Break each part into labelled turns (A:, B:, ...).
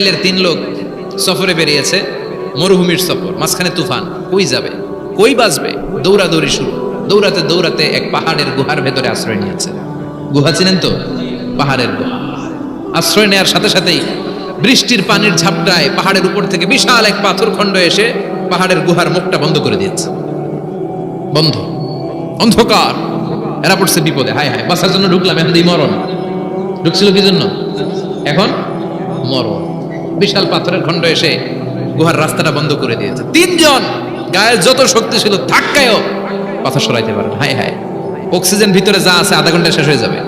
A: তিন লোক সফরে বেরিয়েছে, মরুভূমির সফর, মাঝখানে তুফান। কই যাবে, কই বাঁচবে? দৌড়াদৌড়ি শুরু। দৌড়াতে দৌড়াতে এক পাহাড়ের গুহার ভেতরে আশ্রয় নিয়েছে। গুহা চিনেন তো? পাহাড়ের গুহা। আশ্রয় নেওয়ার সাথে সাথেই বৃষ্টির পানির ঝাপটায় পাহাড়ের উপর থেকে বিশাল এক পাথর খণ্ড এসে পাহাড়ের গুহার মুখটা বন্ধ করে দিয়েছে। বন্ধ, অন্ধকার। এরা পড়ছে বিপদে। হায় হায়, বাঁচার জন্য ঢুকলাম, এখন এই মরণ। ঢুকছিল কি জন্য? এখন মরণ। বিশাল পাথরের খণ্ড এসে গুহার রাস্তাটা বন্ধ করে দিয়েছে। তিনজন গায়ের যত শক্তি ছিল ধাক্কায়ও পাথর সরাইতে পারে। হায় হায়, অক্সিজেন ভিতরে যা আছে আধা ঘন্টা শেষ হয়ে যাবে।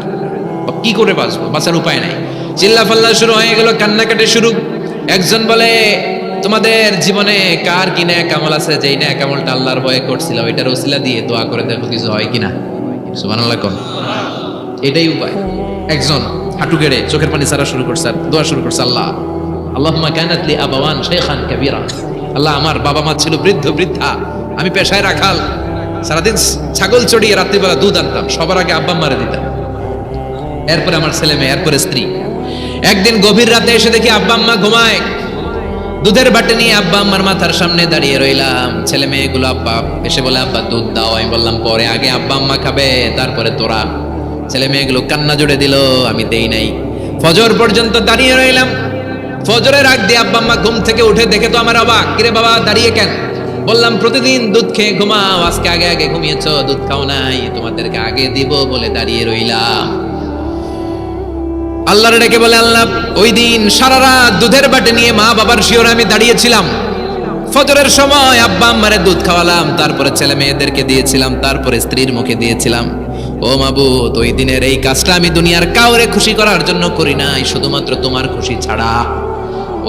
A: কি করে বাঁচবো? বাঁচার উপায় নাই। চিল্লা ফাল্লা শুরু হয়ে গেল, কান্নাকাটি শুরু। একজন বলে, তোমাদের জীবনে কার কি ন্যাক আমল আছে, যেই ন্যাক আমলটা আল্লাহর ভয়ে করছিল ওইটার ওসিলা দিয়ে দোয়া করে দেখো কিছু হয় কিনা। সুবহানাল্লাহ কোন, এটাই উপায়। একজন হাঁটু গেড়ে চোখের পানি ছাড়া শুরু করছে, দোয়া শুরু করছে, আল্লাহ আল্লাহুম্মা কানাত লি আবাওয়ান শাইখান কাবীরা। আল্লাহ, আমার বাবা মা ছিল বৃদ্ধ বৃদ্ধা, আমি পেশায় রাখাল, সারাদিন ছাগল চড়িয়ে রাত্রিবেলা দুধ আনতাম, সবার আগে আব্বা মারে দিতাম, এরপরে আমার ছেলে মেয়ে, এরপরে স্ত্রী। একদিন গভীর রাতে এসে দেখি আব্বা আম্মা ঘুমায়। দুধের বাটি নিয়ে আব্বা আম্মার মাথার সামনে দাঁড়িয়ে রইলাম। ছেলে মেয়েগুলো আব্বা এসে বলে, আব্বা দুধ দাও। আমি বললাম পরে, আগে আব্বা আম্মা খাবে, তারপরে তোরা। ছেলে মেয়েগুলো কান্না জুড়ে দিল, আমি দেই নাই। ফজর পর্যন্ত দাঁড়িয়ে রইলাম। ফজরের আগ দিয়ে আব্বা আম্মা ঘুম থেকে উঠে দেখে তো আমার অবাক, কিরে বাবা দাঁড়িয়ে কেন? বললাম প্রতিদিন দুধ খেয়ে ঘুমাও, আজকে আগে আগে ঘুমিয়েছ, দুধ খাও নাই, তোমাদেরকে আগে দিব বলে দাঁড়িয়ে রইলাম। আল্লাহর ডেকে বলে, আল্লাহ ওই দিন সারা রাত দুধের বাটি নিয়ে মা বাবার শিওরে আমি দাঁড়িয়েছিলাম। ফজরের সময় আব্বা আম্মারে দুধ খাওয়ালাম, তারপরে ছেলে মেয়েদেরকে দিয়েছিলাম, তারপরে স্ত্রীর মুখে দিয়েছিলাম। ও মাবুদ, ওই দিনের এই কাজটা আমি দুনিয়ার কাউরে খুশি করার জন্য করি নাই, শুধুমাত্র তোমার খুশি ছাড়া।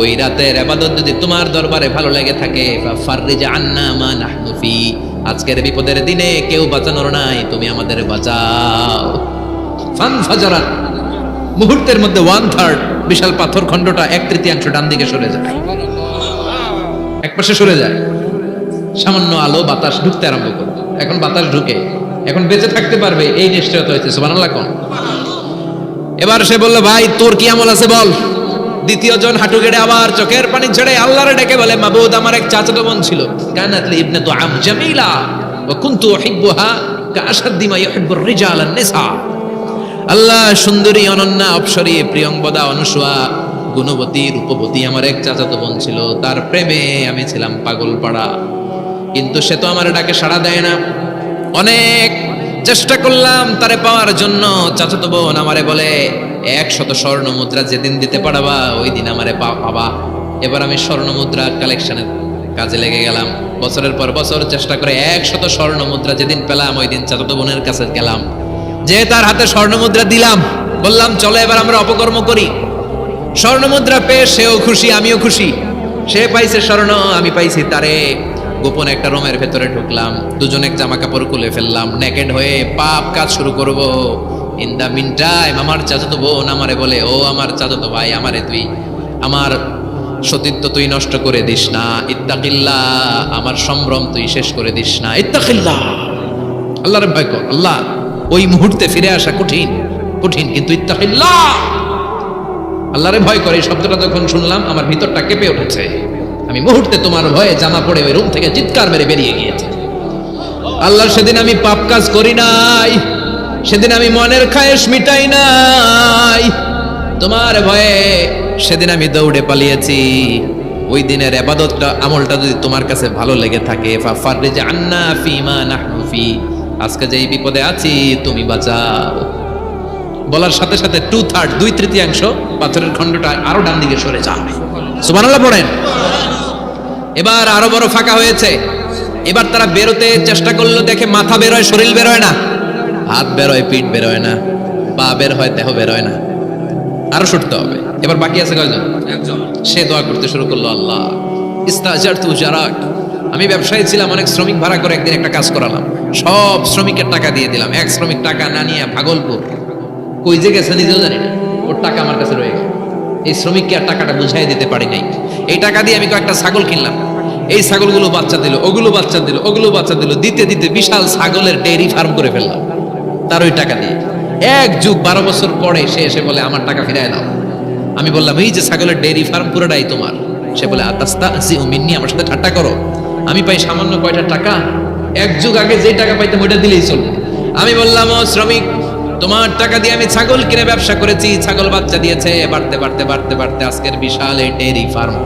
A: ওই রাতের ইবাদত যদি তোমার দরবারে ভালো লেগে থাকে, ফাররিজ আন্না মা নাহনু ফি, আজকের বিপদের দিনে কেউ বাঁচানোর নাই, তুমি আমাদের বাঁচাও। ফানফাজারাত, মুহূর্তের মধ্যে 1/3 বিশাল পাথর খণ্ডটা 1/3 ডান দিকে সরে যায়, একপাশে সরে যায়। সামান্য আলো বাতাস ঢুকতে আরম্ভ করবে। এখন বাতাস ঢুকে, এখন বেঁচে থাকতে পারবে এই নিশ্চয়তা হয়েছে। সুবহানাল্লাহ কোন। এবার সে বলল, ভাই তোর কি আমল আছে বল। দ্বিতীয় জন হাঁটু গেড়ে আবার চোখের পানি ছেড়ে আল্লাহরে ডেকে বলে, মাবুদ আমার এক চাচাতো বোন ছিল, কানাত লি ইবনাতু আম জামিলা ওয়া কুনতু উহিব্বুহা কাআশাদ্দি মা ইউহিব্বুর রিজাল আন-নিসা। আল্লাহ, সুন্দরী, অনন্যা, অপ্সরী, প্রিয়ংবদা, অনুসুয়া, গুণবতী, রূপবতী আমার এক চাচাতো বোন ছিল, তার প্রেমে আমি ছিলাম পাগল পাড়া, কিন্তু সে তো আমার ডাকে সাড়া দেয় না। অনেক চেষ্টা করলাম তারে পাওয়ার জন্য। চাচাতো বোন আমারে বলে, 100 স্বর্ণ মুদ্রা যেদিন দিতে পারবা ওই দিন আমারে পাবা। এবার আমি স্বর্ণ মুদ্রা কালেকশনের কাজে লেগে গেলাম। বছরের পর বছর চেষ্টা করে 100 স্বর্ণ মুদ্রা যেদিন পেলাম ওই দিন চাচাতো বোনের কাছে গেলাম, যে তার হাতে স্বর্ণ মুদ্রা দিলাম, বললাম চলো এবার আমরা অপকর্ম করি। স্বর্ণ মুদ্রা পেয়ে সেও খুশি, আমিও খুশি। সে পাইছে স্বর্ণ, আমি পাইছি তারে। গোপন একটা রুমের ভেতরে ঢুকলাম, দুজনে জামা কাপড় খুলে ফেললাম, নেকেড হয়ে পাপ কাজ শুরু করব। ইন দা মিন টাইম আমার চাচাতো বোন আমারে বলে, ও আমার চাচাতো ভাই, আমারে তুই আমার সতীত্ব তুই নষ্ট করে দিস না, ইত্তাকিল্লাহ, আমার সম্ভ্রম তুই শেষ করে দিস না, ইত্তাকিল্লাহ, আল্লাহর ভয় কর। আল্লাহ, ওই মুহূর্তে ফিরে আসা কঠিন কঠিন, কিন্তু ইত্তাকিল্লাহ, আল্লাহরে ভয় করে। এই শব্দটা যখন শুনলাম আমার ভিতরটা কেঁপে উঠেছে। আমি মুহূর্তে তোমার ভয়ে জামা পড়ে ওই রুম থেকে চিৎকার মেরে বেরিয়ে গিয়েছে। আল্লাহ, সেদিন আমি পাপ কাজ করি নাই, সেদিন আমি মনের খায়েশ মিটাই নাই, তোমার ভয়ে সেদিন আমি দৌড়ে পালিয়েছি। ওই দিনের ইবাদতটা, আমলটা যদি তোমার কাছে ভালো লেগে থাকে, ফাররিজ আন্না ফিমা নাহনু ফি, আজকে যেই বিপদে আছি তুমি বাঁচাও। বলার সাথে সাথে 2/3 2/3 পাথরের খণ্ডটা আরো ডান দিকে সরে যায়। সুবহানাল্লাহ পড়েন। এবার আরো বড় ফাঁকা হয়েছে। এবার তারা বেরোতে চেষ্টা করলো, দেখে মাথা বের হয়, শরীর বের হয় না, হাত বের হয়, পিঠ বের হয় না, পা বের হয়, দেহ বের হয় না, আরো ছুটতে হবে। এবার বাকি আছে কয়জন? একজন। সে দোয়া করতে শুরু করলো, আল্লাহ ইস্তাজারতু জারাক, আমি ব্যবসায়ী ছিলাম, অনেক শ্রমিক ভাড়া করে একদিন একটা কাজ করালাম, সব শ্রমিকের টাকা দিয়ে দিলাম। এক শ্রমিক টাকা না নিয়ে ভাগলপুর কই যে গেছে নিজেও জানি না, ওর টাকা আমার কাছে রয়ে গেল। এই শ্রমিককে আর টাকাটা বুঝাই দিতে পারি নাই। এই টাকা দিয়ে আমি কয়েকটা ছাগল কিনলাম, এই ছাগলগুলো বাচ্চা দিল, ওগুলো বাচ্চা দিল, ওগুলো বাচ্চা দিল, দিতে দিতে বিশাল ছাগলের ডেইরি ফার্ম করে ফেললাম তার ওই টাকা দিয়ে। 1 যুগ 12 বছর পরে সে এসে বলে, আমার টাকা ফিরায় দাও। আমি বললাম এই যে ছাগলের ডেইরি ফার্ম পুরোটাই তোমার। সে বলে আতাস্তাযিউ মিন্নি, আমার সাথে ঠাট্টা করো? আমি পাই সামান্য কয়টা টাকা, এক যুগ আগে যে টাকা পাইতাম ওইটা দিলেই চলবে। আমি বললাম ও শ্রমিক, তোমার টাকা দিয়ে আমি ছাগল কিনে ব্যবসা করেছি, ছাগল বাচ্চা দিয়েছে, বাড়তে বাড়তে বাড়তে বাড়তে আজকের বিশাল এই ডেইরি ফার্ম।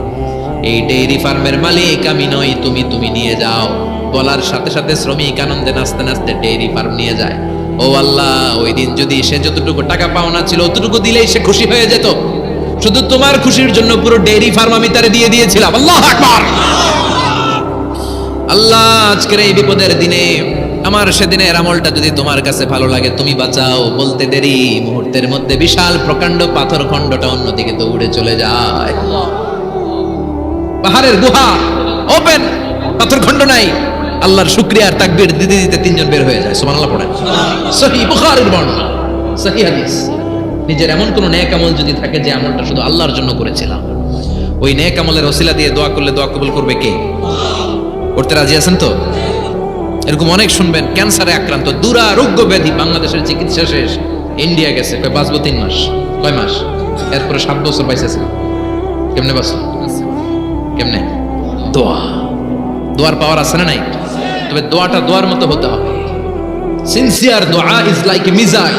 A: এই ডেইরি ফার্মের মালিক আমি নই, তুমি নিয়ে যাও। বলার সাথে সাথে শ্রমিক আনন্দে নাচতে নাচতে ডেইরি ফার্ম নিয়ে যায়। ও আল্লাহ, ওই দিন যদি সে যতটুকু টাকা পাওনা ছিল অতটুকু দিলেই সে খুশি হয়ে যেত। শুধু তোমার খুশির জন্য পুরো ডেইরি ফার্ম আমি তারে দিয়ে দিয়েছিলাম। আল্লাহু আকবার। আল্লাহ, আজকের এই বিপদের দিনে আমার সেদিনের আমলটা যদি তোমার কাছে ভালো লাগে তুমি বাঁচাও। বলতে দেরি, মুহূর্তের মধ্যে বিশাল প্রকাণ্ড পাথর খণ্ডটা অন্যদিকে দৌড়ে চলে যায়। পাহাড়ের গুহা ওপেন, পাথর খণ্ড নাই। আল্লাহর শুকরিয়া আর তাকবীর দিতে দিতে তিনজন বের হয়ে যায়। সুবহানাল্লাহ পড়েন। সহিহ বুখারীর বর্ণনা, সহিহ হাদিস। নিজের এমন কোন নেক আমল যদি থাকে যে আমলটা শুধু আল্লাহর জন্য করেছিলাম, ওই নেক আমলের ওসিলা দিয়ে দোয়া করলে দোয়া কবুল করবে কে? করতে রাজি আছেন তো? এরকম অনেক শুনবেন, ক্যান্সারে আক্রান্ত, দুরারোগ্য ব্যাধি, বাংলাদেশের চিকিৎসা শেষ, ইন্ডিয়া গেছে, কয় বাঁচবো 3 মাস। কয় মাস? এরপরে 7 বছর বাইসেছে। কেমনে বাঁচলো? কেমনে? দোয়া। দোয়ার পাওয়ার আছে না নাই? তবে দোয়াটা দোয়ার মতো হতে হবে। সিনসিয়ার দোয়া ইজ লাইক এ মিসাইল।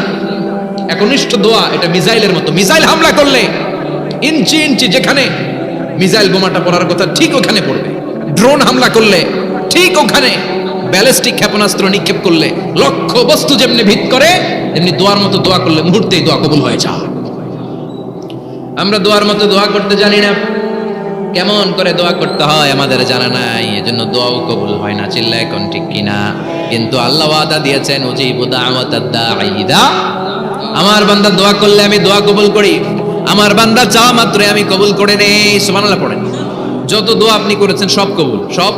A: একনিষ্ঠ দোয়া এটা মিসাইলের মতো। মিসাইল হামলা করলে ইঞ্চি ইঞ্চি যেখানে মিসাইল বোমাটা পড়ার কথা ঠিক ওখানে পড়বে। ড্রোন হামলা করলে ঠিক ওখানে, ব্যালিস্টিক ক্ষেপণাস্ত্র নিক্ষেপ করলে লক্ষ্য বস্তু যেমনি ভিত করে, এমনি দোয়ার মতো দোয়া করলে মুহূর্তেই দোয়া কবুল হয়ে যায়। আমরা দোয়ার মতো দোয়া করতে জানি না, কেমন করে দোয়া করতে হয় আমাদের জানা নাই, এজন্য দোয়াও কবুল হয় না। চিল্লায় কোন ঠিক কিনা? কিন্তু আল্লাহ ওয়াদা দিয়েছেন, উজিবু দাওয়াতাদ দাঈ ইযা, আমার বান্দা দোয়া করলে আমি দোয়া কবুল করি, আমার বান্দা চাওয়া মাত্রই আমি কবুল করে নেই। সুবহানাল্লাহ পড়েন। যত দোয়া আপনি করেছেন সব কবুল, সব,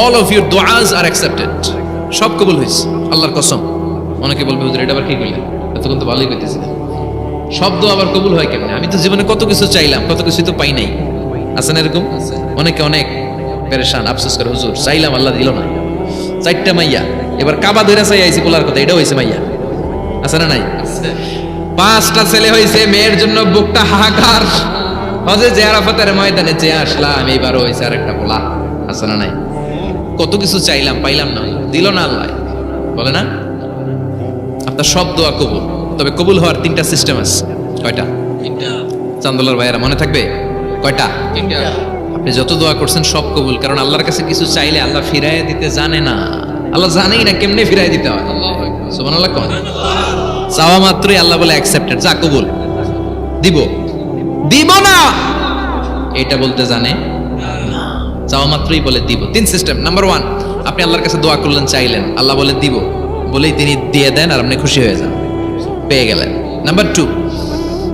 A: অল অফ ইউর দোয়াজ আর অ্যাকসেপ্টেড, সব কবুল হয়েছে আল্লাহর কসম। অনেকে বলবে হুজুর এটা আবার কি কইলেন, এতক্ষণ তো ভালোই কইতেছিলেন, সব দোয়া আবার কবুল হয় কেমনে? আমি তো জীবনে কত কিছু চাইলাম, কত কিছু তো পাই নাই। আছেন এরকম অনেকে, অনেক পেরেশান, আফসোস করে হুজুর চাইলাম আল্লাহ দিল না। 4টা মাইয়া, এবার কাবা ধরে চাই আইছি বলার কথা, এটা হয়েছে মাইয়া। আছে না নাই? 5টা ছেলে হয়েছে, মেয়ের জন্য বুকটা হাহাকার। হজে যে আরাফাতের ময়দানে চেয়ে আসলাম, এইবারও হয়েছে আরেকটা পোলা। আছে না নাই? কত কিছু চাইলাম, পাইলাম না, দিল না আল্লাহ। বলে না আপনার সব দোয়া কবুল, তবে কবুল হওয়ার 3টা সিস্টেম আছে। কয়টা? 3টা। চান্দলার ভাইয়েরা মনে থাকবে? কয়টা? 3টা। আপনি যত দোয়া করছেন সব কবুল, কারণ আল্লাহর কাছে কিছু চাইলে আল্লাহ ফিরাইয়া দিতে জানে না। আল্লাহ জানেই না কেমনে ফিরাইয়া দিতে হয়। সুবহানাল্লাহ কোন? চাওয়া মাত্রই আল্লাহ বলে অ্যাকসেপ্টেড, যা কবুল, দিব দিব না এটা বলতে জানে না, চাওয়া মাত্রই বলে দিব। 3 সিস্টেম। নাম্বার 1, আপনি আল্লাহর কাছে দোয়া করলেন, চাইলেন, আল্লাহ বলে দিব, বলেই তিনি দিয়ে দেন আর আপনি খুশি হয়ে যান, পেয়ে গেলেন। নাম্বার 2,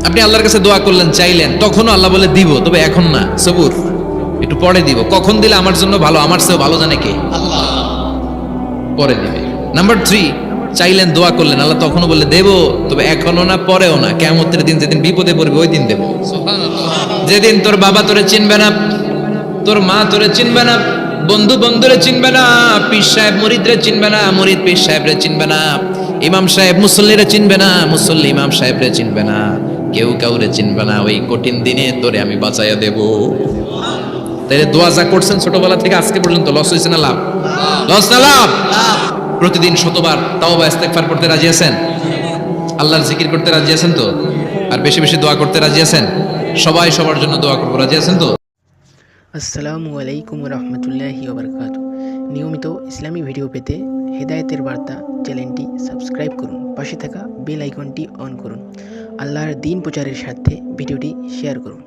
A: আপনি আল্লাহর কাছে দোয়া করলেন, চাইলেন, তখনও আল্লাহ বলে দিব, তবে এখন না, সবুর, একটু পরে দিব। কখন দিলে আমার জন্য ভালো, আমার চেয়েও ভালো জানে কে? আল্লাহ, পরে দিবে। নাম্বার 3, চাইলেন, দোয়া করলেন, আল্লাহ তখনও বলে দেব, তবে এখনো না, পরেও না, কিয়ামতের দিন যেদিন বিপদে পড়বে ওই দিন দেব। যেদিন তোর বাবা তোরে চিনবে না, তোর মা তোরে চিনবে না, বন্ধু বন্ধুরে চিনবে না, পীর সাহেব মুরিদরে চিনবে না, মুরিদ পীর সাহেবরে চিনবে না, ইমাম সাহেব মুসল্লিরে চিনবে না, মুসল্লি ইমাম সাহেবরে চিনবে না, কেউ কাউরে চিনবে না, ওই কঠিন দিনে তোরে আমি বাঁচাইয়া দেব। তাইলে দোয়া যা করছেন ছোটবেলা থেকে আজকে পর্যন্ত, লস হয়েছে না লাভ? লস না লাভ? প্রতিদিন 100বার তাওবা ইস্তেগফার করতে রাজি আছেন? আল্লাহর জিকির করতে রাজি আছেন তো? আর বেশি বেশি দোয়া করতে রাজি আছেন? সবাই সবার জন্য দোয়া করবো, রাজি আছেন তো?
B: আসসালামু আলাইকুম রহমতুল্লাহি ওয়া বারাকাতুহু। নিয়মিত ইসলামী ভিডিও পেতে হেদায়েতের বার্তা চ্যানেলটি সাবস্ক্রাইব করুন, পাশে থাকা বেল আইকনটি অন করুন। আল্লাহর দ্বীন প্রচারের স্বার্থে ভিডিওটি শেয়ার করুন।